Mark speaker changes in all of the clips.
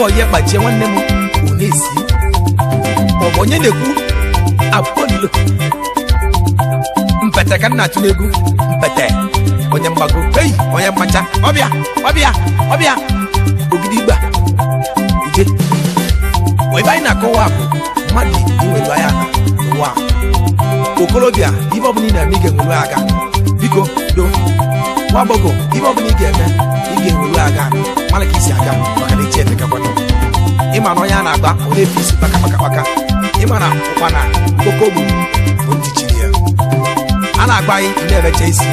Speaker 1: Ego ye bache nwanne m onesi. Onye na-ekwu Apollo. Mpete ka nna tụrụ egwu mpete. Onye mgbago. Hey, onye mmacha. Ọbịa. Ogidigba. Ije. Ebe anyị na-akọwa akụ mmadụ iwelu anya n'ụwa. Okolobịa ibe ọbụla ị na-eme ị ga-enwelu aka. Biko do. Nwa agbọghọ ibe ọbụla ị ga-eme ị ga-enwelu aka. Mara ka isi aga maka na iche etekakwana. Ịma na onye a na-agba ọ na-efe isi kpaka. Ịma na ụkpana okoko gburu bụ ndị chiri ya. A na-agba anyị na-ebecha isi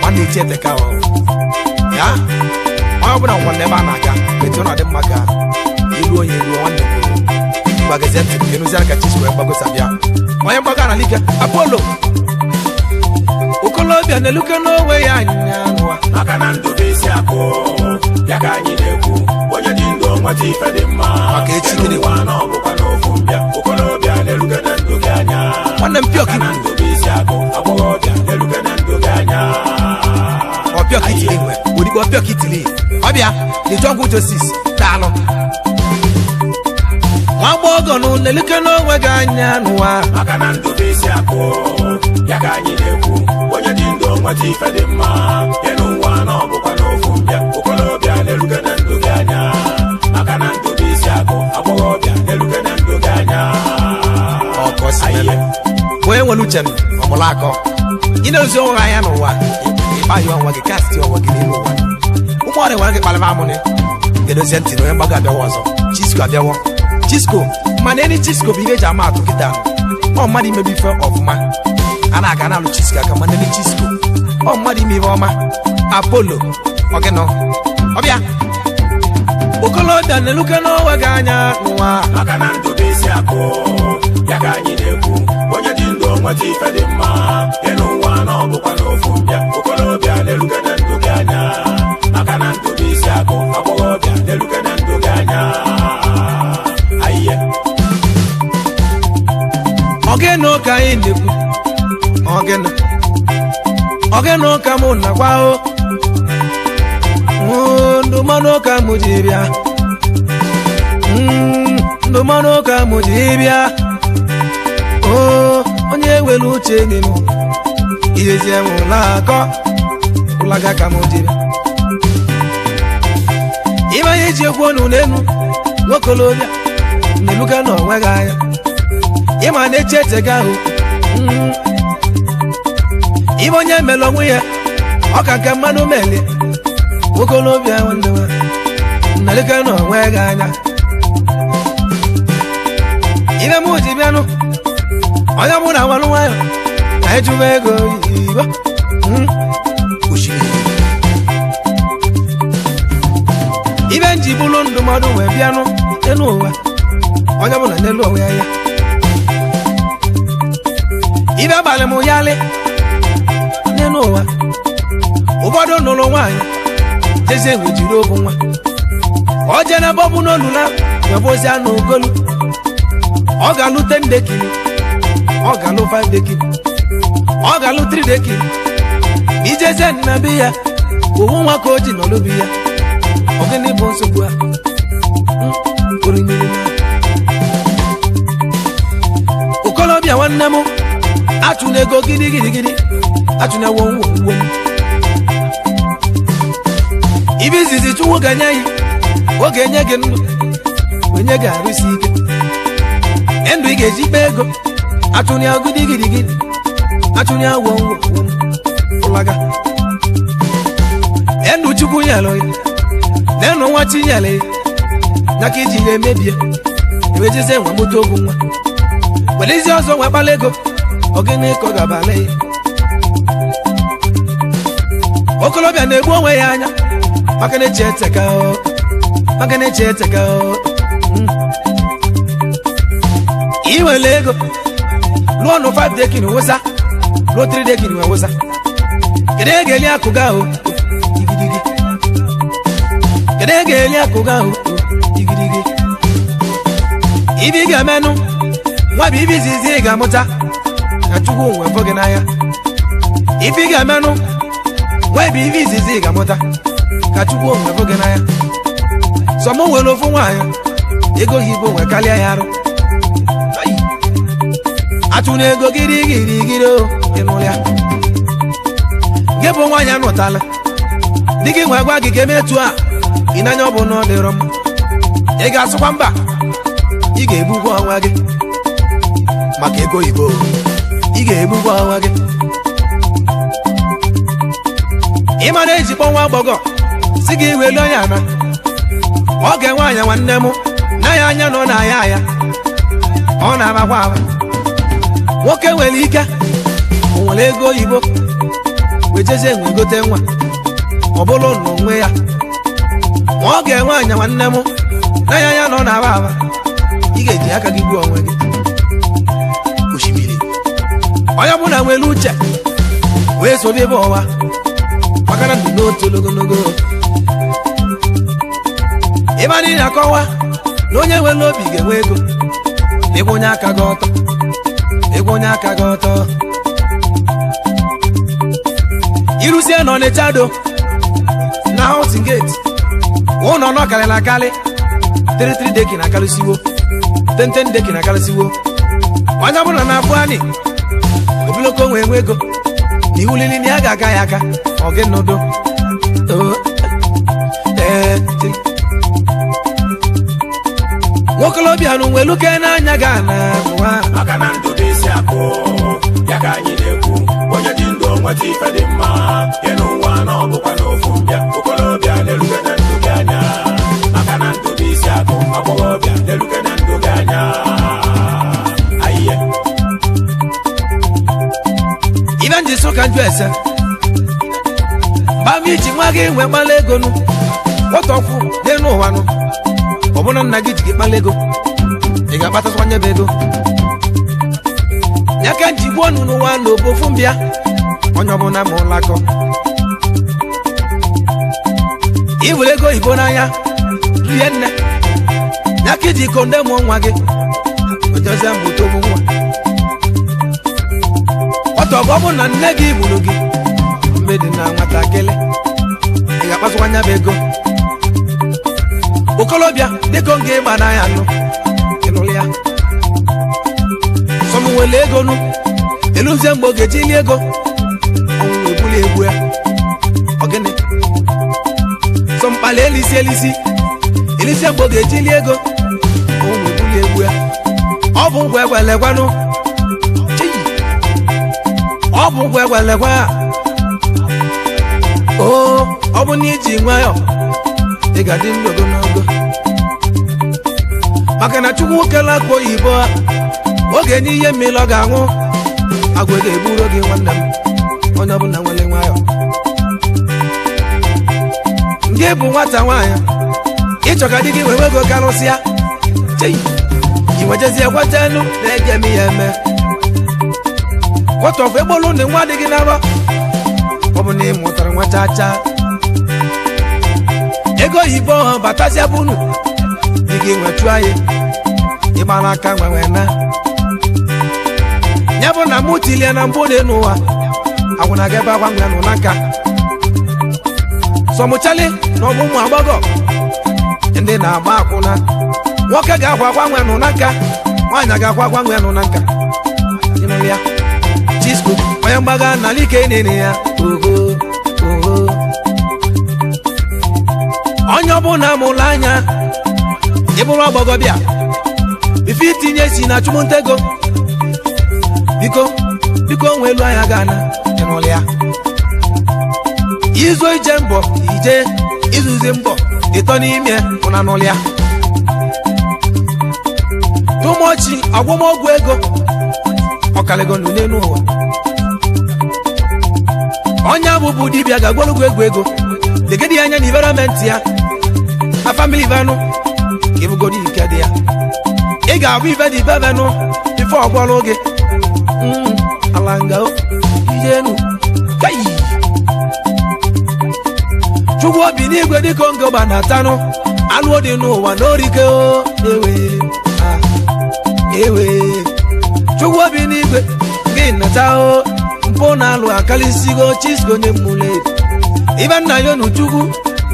Speaker 1: ma na-eche eteka ya. Onye ọbụla nwanne ebe a na-aga etu ọ na-adị mma ka ilu onye ilu nwanne gbagazie ntị enụziara ka Chisco gbagosa bịa. Onye mgbaga na like Apollo. Okolobịa na-eluke n'onwe ya anya n'ụwa
Speaker 2: maka na ndụ bụ isi akụ ya ka anyị na-ekwu onye dị ndụ nweta ife dị mma
Speaker 1: maka echi gịnị
Speaker 2: nwa na ọbụkwa n'ofu mbịa. Okolobịa na-eluke na ndụ gị anya
Speaker 1: nwanne m pịọk
Speaker 2: na ndụ bụ isi akụ agbọghọbịa na-eluke na ndụ gị anya
Speaker 1: ọpịọk itili nwe odigbo ọpịọk itili ọbịa the jungle justice daalụ. Nwa agbọghọ nụ na-eluke n'onwe gị anya n'ụwa
Speaker 2: maka na ndụ bụ isi akụ ya ka anyị na-ekwu onye dị ndụ nweta ife dị mma enu nwa na ọbụkwa n'ofu mbịa. Okolobịa na-eluke na ndụ gị anya maka na ndụ bụ isi akụ agbọghọbịa na-eluke na ndụ gị anya.
Speaker 1: Onye nwere uche m ọmụla akọ ị na-ezi onwe anya n'ụwa ịkpaghị onwe gị kasti onwe gị n'ime ụwa. Ụmụ ọrịa nwere gị kpalịba amụnị ga-edozie ntị na onye mgbago abịawa ọzọ. Chisco abịawo Chisco mana eni Chisco bụ ihe eji ama atụ kịta ọ mmadụ imebi ife ọfụma a na-aga na alụ Chisco aka mana eni Chisco ọ mmadụ ime ife ọma. Apollo ọgịnọ ọbịa. Okolobịa na-eluke n'onwe gị anya n'ụwa
Speaker 2: maka na ndụ bụ isi akụ ya ka anyị na-ekwu onye dị ndụ nweta ife dị mma enu nwa na ọbụkwa n'ofu mbịa. Okolobịa na-eluke na ndụ gị anya maka na ndụ bụ isi akụ agbọghọbịa na-eluke na ndụ gị anya.
Speaker 1: Ogene ka anyị na-ekwu ogene ka mụ nakwa ndụmọdụ ka mụ ji bịa ndụmọdụ ka mụ ji bịa. Onye were uche gị nụ ihezi enwụla akọ ụlaga ka mụ ji bịa. Ibe anyị ji ekwu ọnụ n'elu nwokolobịa na-eluka n'onwe gị anya ịma na-eche etega ahụ. Ibe onye mere onwe ya ọ ka nke mmanụ meli nwokolobịa nwanne m na-eluka n'onwe gị anya. Ibe m ji bịanụ onye mụ na nwanụ nwayọ na ejuba ego Igbo ibe nji bụrụ ndụmọdụ wee bịanụ elu ụwa onye mụ na n'elu onwe ya. Ibe abalị m yalị n'elu ụwa ụfọdụ nụrụ nwaanyị jezi enwe jiri obu nwa ọ jee na bọbụ n'olu na webozi anụ ogolu ọ ga-alụ 10 dekili ọ ga-alụ 5 dekili ọ ga-alụ 3 dekili ijezie nna be ya owu nwa ka o ji n'olubi ya. Ogene bụ nsogbu a okolobịa nwanne m achụna ego gidigidi achụna wonwo ibe izizi Chukwu ga-enye ya oge enye gị ndụ onye ga-arụsi ike ndụ ị ga-eji kpee ego achụna gidigidi achụna wonwo ụlaga ndụ Chukwu nyelụ n'enu nwa Chinyere n'aka iji ya emebie ewejizie nwa moto ogu nwa were izi ọzọ nwe kpala ego ogene ka ọ ga-abala ya. Okolobịa na-egbu onwe ya anya maka na-eche eteka iwere ego lụọ nụ 5 dekin wụsa lụọ 3 dekin wee wụsa kedu ihe ga-eli akụ ga ahụ igidigi kedu ihe ga-eli akụ ga ahụ igidigi ibi ga-emenụ nwa bụ ibi izizi ị ga-amụta ka Chukwu nwe fọ gị n'anya. Ibi ga-emenụ nwa bụ ibi izizi ị ga-amụta ka Chukwu nwe fọ gị n'anya. Sọmụ were ofu nwaanyị ego oyibo nwe karịa ya arụ. Atụ na ego gịrị o ịnụ ya. Gị bụ nwaanyị anụtala di gị nwe gwa gị ka emetụ a ịnanya ọ bụ na ọ dịrọ m. Ị ga-asụkwa mba, ị ga-egbugwa ọnwa gị maka ego oyibo. Ị ga-egbugwa ọnwa gị. Ị ma na-ejikpọ nwa agbọghọ si gị welu onye ana ọ ga-enwe anya nwanne m na ya anya nọ na ya ọ na-amakwa ama. Nwoke nwere ike o nwere ego oyibo wejezie enwe gote nwa ọ bụrụ na onwe ya ma ọ ga-enwe anya nwanne m na ya anya nọ na aba. Ị ga-eji aka gị gbuo onwe gị. Osimiri onye ọbụla nwere uche wee sobe ebe ọwa maka na ndụ n'otu ogologo. Ịba dị na-akọwa na onye nwere obi ga-enwe ego. Ego onye aka gị ọtọ, ego onye aka gị ọtọ. Iruzie nọ n'Echado na Housing Gate ụlọ nọ karịrị akarị 33 deki na akarịsiwo 10 deki na akarịsiwo. Onye ọbụla na-afụ anyị obiloko nwe enwe ego na iwu lili na ya ga-aga ya aka ọ gị nọdụ. Nwokolobịa nụ nwere uke n'anya ga na nwa
Speaker 2: maka na ndụ bụ isi akụ ya ka anyị na-ekwu. Onye dị ndụ nweta ife dị mma ya n'ụwa na ọ bụkwa n'ofu mbịa. Okolobịa na-eruke na ndụ gị anya maka na ndụ bụ isi akụ. Agbọghọbịa na-eruke na ndụ gị anya. Ayiye
Speaker 1: ibe ndị so ka njụ ese gbam iji nwa gị nwe kpala ego nụ kpọtọkwu dị n'ụwa nụ. Ọ bụrụ na nna gị ji gị kpala ego ị ga-akpatasịkwanye bụ ego. Ya ka nji gbuo n'ụwa na obofu mbịa onye ọbụla ma ụlakọ. Iwere ego oyibo n'anya rie nne ya ka iji konde mụọ nwa gị ojezie mbụta ogbu nwa. Ọtọ bụ na nne gị gburu gị mgbe dị na nwatakịrị ị ga-akpasịkwanye bụ ego. Okolobịa dịka oge ịgba n'anya nụ ịnụrụ ya. Sọmụ nwere ego nụ eluzie mgbe oge jili ego ọnwụ ebuli egbu ya ọgịnị. Sọmkpala elisi elizie mgbe oge jili ego ọnwụ ebuli egbu ya. Ọ bụ ngwa egwelekwanụ ọ bụ ngwa egwelekwa ọ bụ na iji nwayọ ị ga-adị ndụ ogologo maka na Chukwu kela akwa oyibo oge n'ihe mmiri ọ ga-aṅụ agwa ga-eburu gị nwanne m. Onye ọbụla nwere nwayọ. Nke bụ nwata nwaanyị ịchọ ka di gị wee ego karụsịa iwejezie gwata elu na-ege m ihe eme kwọtọfụ egbolu ndị nwa dị gị n'arọ. Ọ bụ na ị mụtara nwa chacha ego oyibo batazia bunu dị gị nwetu anyị ịgbara aka nwewe na ya bụ na mụ tilie na mbụ dị n'ụwa agwụna gị ebe agwa nwe nụ n'aka. Sọmụchali na ọmụmụ agbọghọ ndị na-agba akwụna nwoke ga-akwa agwa nwe nụ n'aka nwaanyị ga-akwa agwa nwe nụ n'aka. Ịnụrụ ya Chisco onye mgbaga na like nene ya onye ọbụla mụrụ anya ịbụrụ ọgbọgọbịa ife itinye si na chụmụntego biko nwelu anya gana ịnụrụ ya. Izo ije mbọ ije izuzi mbọ ịtọ n'ime ụna n'ụlọ ya. Tụmọchi agwụmọgwụ ego ọkalego n'ule n'ụwa. Onye abụbụ dibịa ga-agwọlụgwụ ego legedi anya na iberamenti ya a family vanụ ibugodi ike dị ya. Ị ga-abụ ibe dị ibe venụ ife ọgwọrụ gị alanga ijenu kai Chukwu obi n'igwe dịka ngọba na tanụ alụọ dị n'ụwa n'orike ewe Chukwu obi n'igwe gị nata mpụ na alụ akalisigo Chisco onye mmụle ibe nna ya nu Chukwu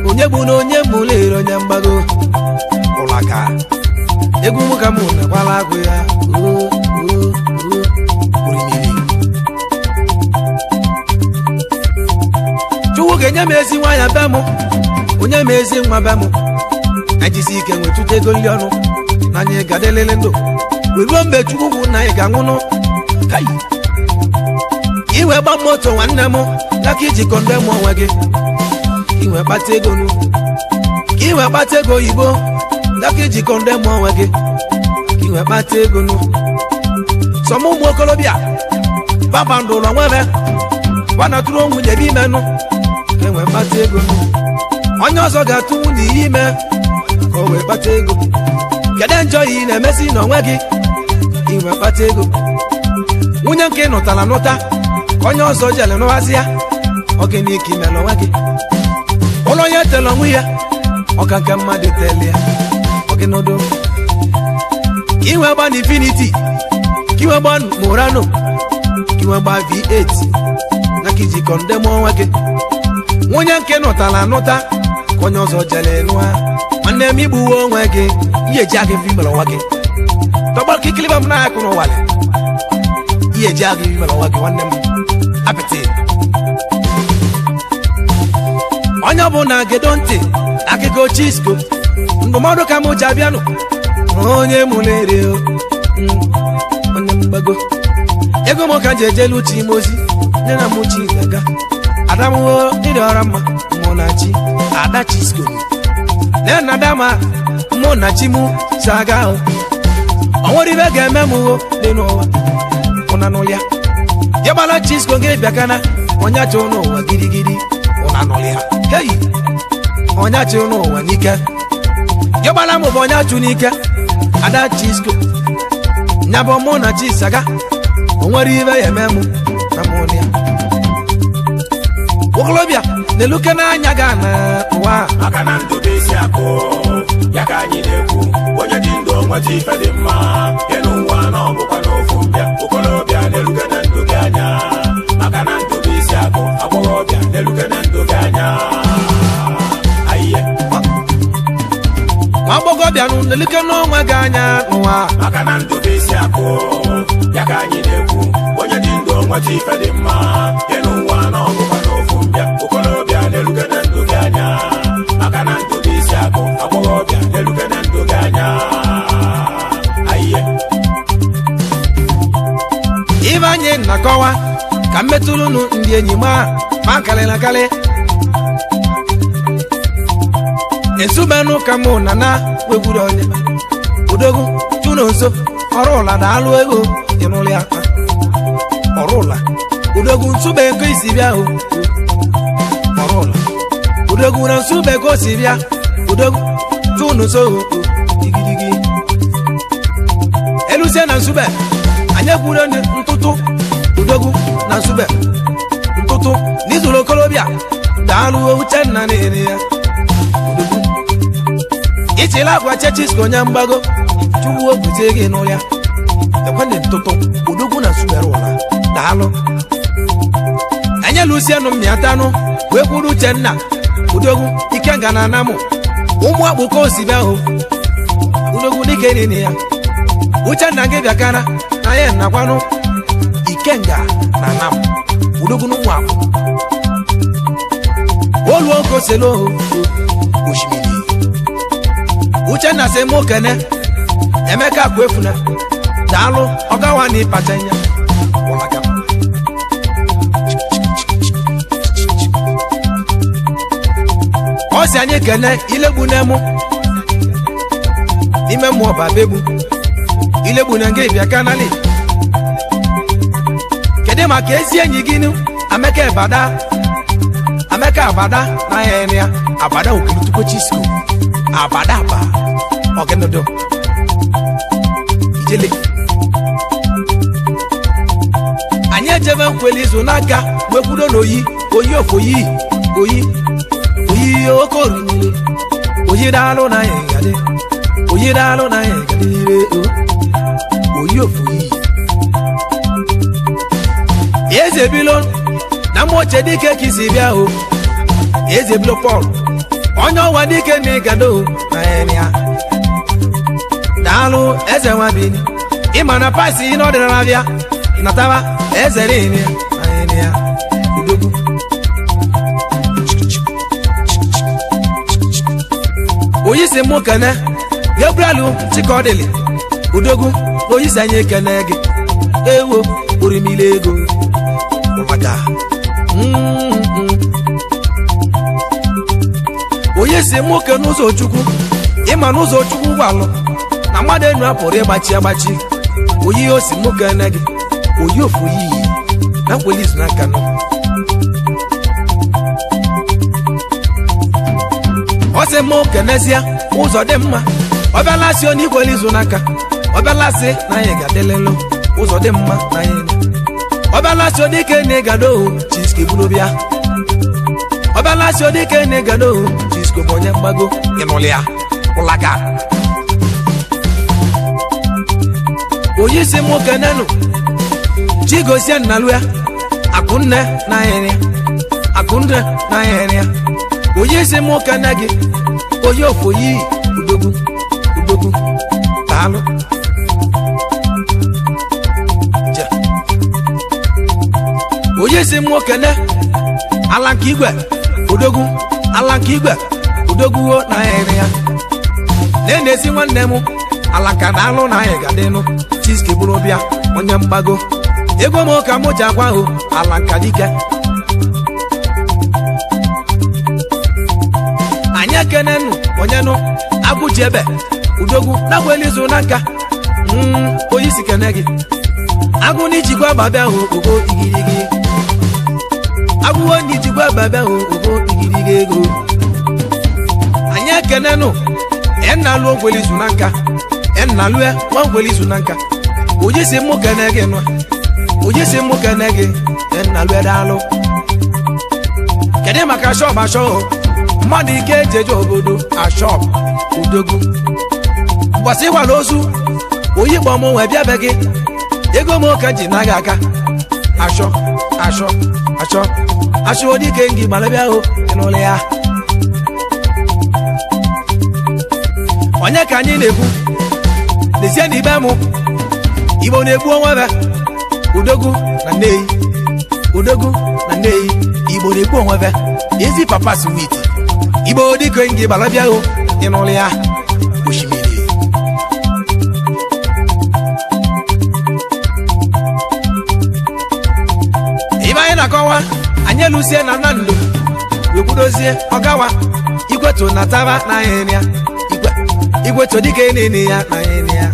Speaker 1: onye bụ na onye mmụle onye mgbago Olaka egwu m ka mụ na gwala agụ ya orimiri Chukwu ga-enye m ezi nwa ya be m onye m ezi nwa be m ajisi ike nwetụta ego nri ọnụ na anyị ga-adelele ndụ weruo mgbe Chukwu bụ na anyị ga-anwụnụ iwe gba moto nwanne m n'aka iji kọndem onwe gị iwe kpata ego nụ iwe kpata ego oyibo n'aka iji kọndem onwe gị iwe kpata ego nụ sọm ụmụ okolobịa baba ndụ ụlọ nwebe gbanatụrụ nwunye gị ime nụ enwe kpata ego nụ onye ọzọ ga-atụ nwunye ihe ime ka o wee kpata ego kedu njọ yi na-emesi n'onwe gị iwe kpata ego nwunye nke nụtara nụta onye ọzọ jele n'ụwazi ya oge n'ike ime n'onwe gị ụlọ onye tele onwe ya ọka nke mmadụ tele ya oge n'odo iwe gba n'Infinity kiwe gba Murano kiwe gba V8 na ka iji kọndem onwe gị nwunye nke nụtara nụta ka onye ọzọ jele n'ụwa nwanne m igbuwe onwe gị ihe ji aga ife imere onwe gị tọgbọrọ ka ikiliba m na-akụ n'ụwale ihe ji aga ife imere onwe gị nwanne m apịtị onye ọbụla gedo ntị akụkọ Chisco ndụmọdụ ka mụ ji abịanụ onye mụrụ ere onye mgbago ego m ka ji ejelu uche ime ozi nne na mụ chi gaga adamụo ịdị ọra mma mụ na chi ada Chisco nne na dama mụ na chi mụ si aga ahụ o nwere ibe ga-eme m dị n'ụwa ụna n'ụlọ ya gbara Chisco gị bịakana onye achọ n'ụwa girigiri ụna n'ụlọ ya heyi onye achọ n'ụwa n'ike gbara m bụ onye achụ n'ike ada Chisco nyabụ mụ na chi saga o nwere ibe ya eme m na mụ ya okolobịa na-eluke n'anya ga na ụwa
Speaker 2: maka na ndụ bụ isi akụ ya ka anyị na-ekwu onye dị ndụ nweta ife dị mma elu ụwa na ọbụkwa n'ofu mbịa okolobịa na-eluke na ndụ gị anya maka na ndụ bụ isi akụ agbọghọbịa na-eluke na ndụ gị anya ayiye
Speaker 1: nwa agbọghọbịa na-eluke n'onwe gị anya n'ụwa
Speaker 2: maka na ndụ bụ isi akụ ya ka anyị na-ekwu onye dị ndụ nweta ife dị mma elu ụwa na ọbụkwa n'ofu mbịa okolobịa na-eluke na ndụ gị anya maka na ndụ bụ isi akụ agbọghọbịa na-eluke na ndụ gị anya ayiye
Speaker 1: ibe anyị na-akọwa ka mmetụrụnụ ndị enyi ma karịrị akarị esubenụ ka mụ na wegwuru onye odogwu tụnụ nso ọrụ ụla na-alụ ego ịnụlụ ya ọrụ ụla odogwu nsụbe ego isi bịa ọrụ ụla odogwu na nsụbe ego si bịa odogwu tụnụ nso igirigi elusie na nsụbe anyị ekwuru ntụtụ odogwu na nsụbe ntụtụ n'izuru okolobịa daalụ Uchenna na-ere ya odogwu ichila agwa Chisco onye mgbago Chukwu obute gị n'ụlọ ya ekwene ntụtụ odogwu na nsụbe ụla daalụ anyị lụsienụ mmịatanụ wee kwuru Uchenna odogwu Ikenga na anamụ ụmụ akpụkọ osibe ahụ odogwu dike nene ya Uchenna gị bịakara na ya nakwanụ Ikenga na anamụ odogwu n'ụmụ akpụ olu oke oselo osimiri Uchenna sị mụ kene Emeka Akwefuna daalụ ọgawa na ịpacha nya ụlaga ọ si anyị kene ilegbu n'emu n'ime mmụọ babegbu ilegbu na nga ịbịa kanali kedu maka ezi enyi gị Emeka Abada na ya Abada Okulutukwu Chisco Abada aba ogenodo ijele anyị ejebe nkweli izu n'aka wekwudo n'oyi oyi oke orimiri oyi daalụ na ya ngade oyi daalụ na ya ngade oyi ofoyi eze bilo na moche dike ka isi bịa eze bilo Paul onye ọwa dike na ịgado na ya daalụ eze nwa bini ịma na paisi na ọdịnala bịa ịnataba eze niile anyị ya udogwu oyisi mụ kene Gabriel Chikodili udogwu oyisi anyị ekene gị ewo orimile ego maka oyisi mụ kene ụzọ Chukwu ịma n'ụzọ Chukwu gwalụ na mmadụ enu apụrụ ịgbachi agbachi oyi osi mụ kene gị oyi ofu iyi na kweli izu n'aka nọ ọ sị mụ kenezie ụzọ dị mma ọ bịalasị onye ikweli izu n'aka ọ bịalasị na anyị ga-adịlelụ ụzọ dị mma na anyị ọ bịalasị onye ike na-egado Chisko buru bịa ọ bịalasị onye ike na-egado Chisko bụ onye mgbago ịnụlị ya ụlaga oyisi mụ kenenu Chigozie Nnalu ya Akunne na anyị Akunne na anyị oyisi mụ kene gị oyi ofu yi udogwu udogwu daalụ oyisi mụ kene Alanka Igwe udogwu Alanka Igwe udogwu na anyị ya na-enesi nwanne m Alanka daalụ na anyị ga-adịnụ Chisko bụrụ bịa onye mgbago ego m ka mụ ji agwa ahụ Alanka dike anyị ekenenu onye nụ agụji ebe udogwu na-agbeli izu n'aka oyisi kene gị agụ n'ijikwa babịa ahụ ogo igirigi agụwo n'ijikwa babịa ahụ ogo igirigi ego anyị ekenenu Nnalu ogweli izu n'aka Nnalu ya nwa ogweli izu n'aka oyisi mụ kene gị nụ oyisi mụ kene gị Nnalu ya daalụ kedu maka shọp ashọ mmadụ ike ejeje obodo ashọp udogwu mgbasị ịwala ozu oyi kpọm wee bịa be gị ego m ka ji naghị aka ashọ ashọ ashọ ashọ dike ngị gbara bịa hụ n'ụlọ ya onye ka anyị na-ekwu lezie na ibe mụ Igbo na-egbu onwe be udogwu na nneyi udogwu na nneyi Igbo na-egbu onwe be ezi papa sweet Igbo dike ngị gbara bịa hụ n'ụlọ ya osimiri ibe anyị na-akọwa anyị elusie na Nnamdị wekwudozie ọgawa igweto na taba na anyị ya igweto dike nene ya na anyị ya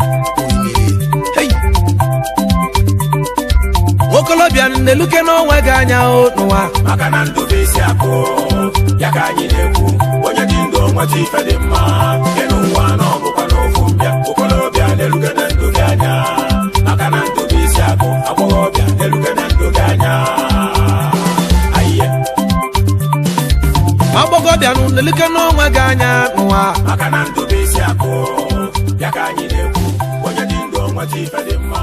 Speaker 1: nwokolobịa na-eluke n'onwe gị anya n'ụwa
Speaker 2: maka na ndụ bụ isi akụ ya ka anyị na-ekwu onye dị ndụ nweta ife dị mma elu ụwa na ọbụkwa n'ofu mbịa okolobịa na-eluke na ndụ gị anya maka na ndụ bụ isi akụ agbọghọbịa na-eluke na ndụ gị anya
Speaker 1: agbọghọbịa na-eluke n'onwe gị anya n'ụwa
Speaker 2: maka na ndụ bụ isi akụ ya ka anyị na-ekwu onye dị ndụ nweta ife dị mma